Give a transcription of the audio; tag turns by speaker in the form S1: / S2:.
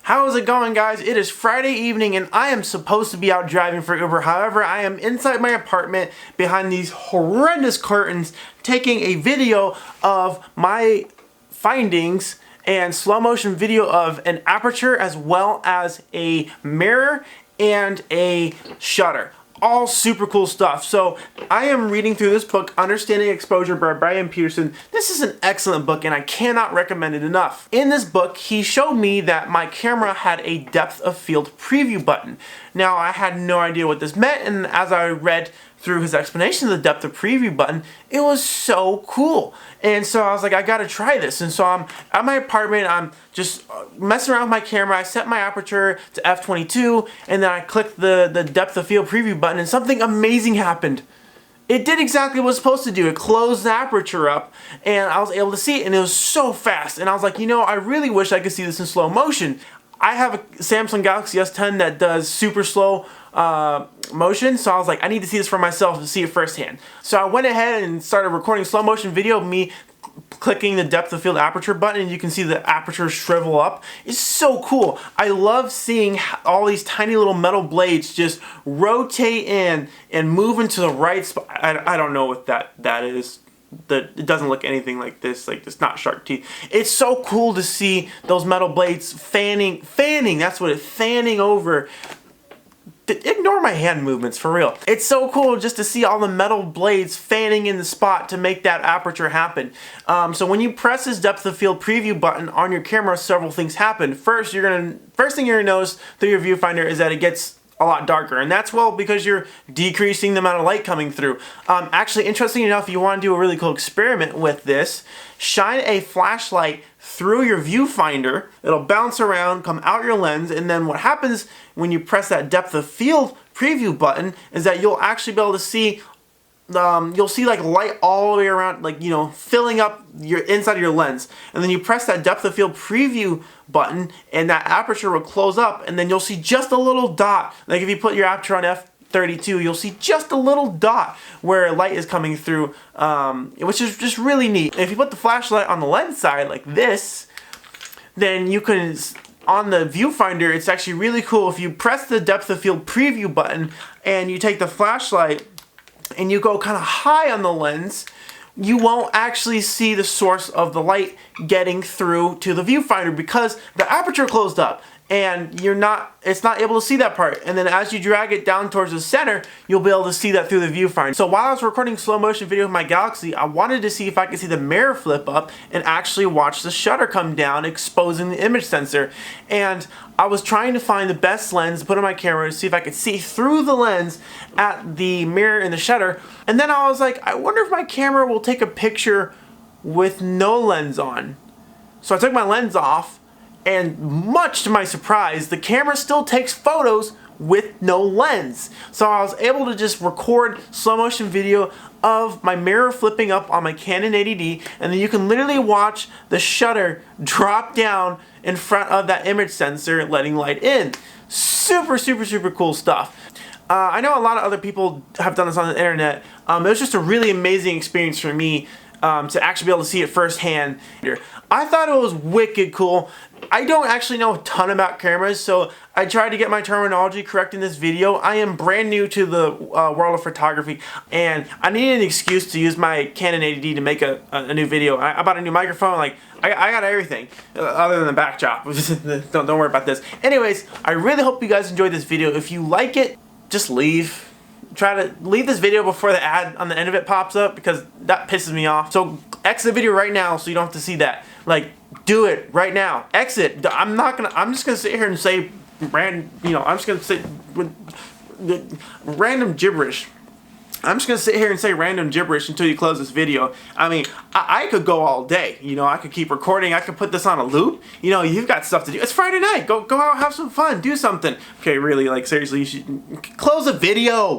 S1: How's it going, guys? It is Friday evening and I am supposed to be out driving for Uber. However, I am inside my apartment behind these horrendous curtains taking a video of my findings and slow motion video of an aperture as well as a mirror and a shutter. All super cool stuff. So I am reading through this book, Understanding Exposure by Brian Peterson. This is an excellent book and I cannot recommend it enough. In this book, he showed me that my camera had a depth of field preview button. Now, I had no idea what this meant, and as I read through his explanation of the depth of preview button, it was so cool. And so I was like, I gotta try this. And so I'm at my apartment, I'm just messing around with my camera. I set my aperture to f/22, and then I clicked the depth of field preview button, and something amazing happened. It did exactly what it was supposed to do. It closed the aperture up, and I was able to see it, and it was so fast. And I was like, you know, I really wish I could see this in slow motion. I have a Samsung Galaxy S10 that does super slow motion, so I was like, I need to see this for myself to see it firsthand. So I went ahead and started recording slow motion video of me clicking the depth of field aperture button, and you can see the aperture shrivel up. It's so cool. I love seeing all these tiny little metal blades just rotate in and move into the right spot. I don't know what that is. It doesn't look anything like this. Like, it's not shark teeth. It's so cool to see those metal blades fanning, that's what it's fanning over. Ignore my hand movements, for real. It's so cool just to see all the metal blades fanning in the spot to make that aperture happen. So when you press this depth of field preview button on your camera, several things happen. First thing you're gonna notice through your viewfinder is that it gets a lot darker, and that's because you're decreasing the amount of light coming through. Actually, interesting enough, you want to do a really cool experiment with this. Shine a flashlight through your viewfinder. It'll bounce around, come out your lens, and then what happens when you press that depth of field preview button is that you'll actually be able to see you'll see like light all the way around, like, you know, filling up your inside of your lens. And then you press that depth of field preview button and that aperture will close up, and then you'll see just a little dot. Like if you put your aperture on f/32, you'll see just a little dot where light is coming through, which is just really neat. If you put the flashlight on the lens side like this, then you can, on the viewfinder, it's actually really cool. If you press the depth of field preview button and you take the flashlight and you go kind of high on the lens, you won't actually see the source of the light getting through to the viewfinder because the aperture closed up and it's not able to see that part. And then as you drag it down towards the center, you'll be able to see that through the viewfinder. So while I was recording slow motion video with my Galaxy, I wanted to see if I could see the mirror flip up and actually watch the shutter come down, exposing the image sensor. And I was trying to find the best lens to put on my camera to see if I could see through the lens at the mirror and the shutter. And then I was like, I wonder if my camera will take a picture with no lens on. So I took my lens off, and much to my surprise, the camera still takes photos with no lens. So I was able to just record slow motion video of my mirror flipping up on my Canon 80D, and then you can literally watch the shutter drop down in front of that image sensor, letting light in. Super, super, super cool stuff. I know a lot of other people have done this on the internet. It was just a really amazing experience for me to actually be able to see it firsthand. I thought it was wicked cool. I don't actually know a ton about cameras, so I tried to get my terminology correct in this video. I am brand new to the world of photography, and I needed an excuse to use my Canon 80D to make a new video. I bought a new microphone, like, I got everything, other than the backdrop. don't worry about this. Anyways, I really hope you guys enjoyed this video. If you like it, just leave. Try to leave this video before the ad on the end of it pops up, because that pisses me off. So exit the video right now so you don't have to see that. Like, do it right now. Exit. I'm just gonna sit here and say random gibberish. I'm just gonna sit here and say random gibberish until you close this video. I mean, I could go all day. You know, I could keep recording. I could put this on a loop. You know, you've got stuff to do. It's Friday night. Go out, have some fun, do something. Okay, really, like, seriously, you should close the video.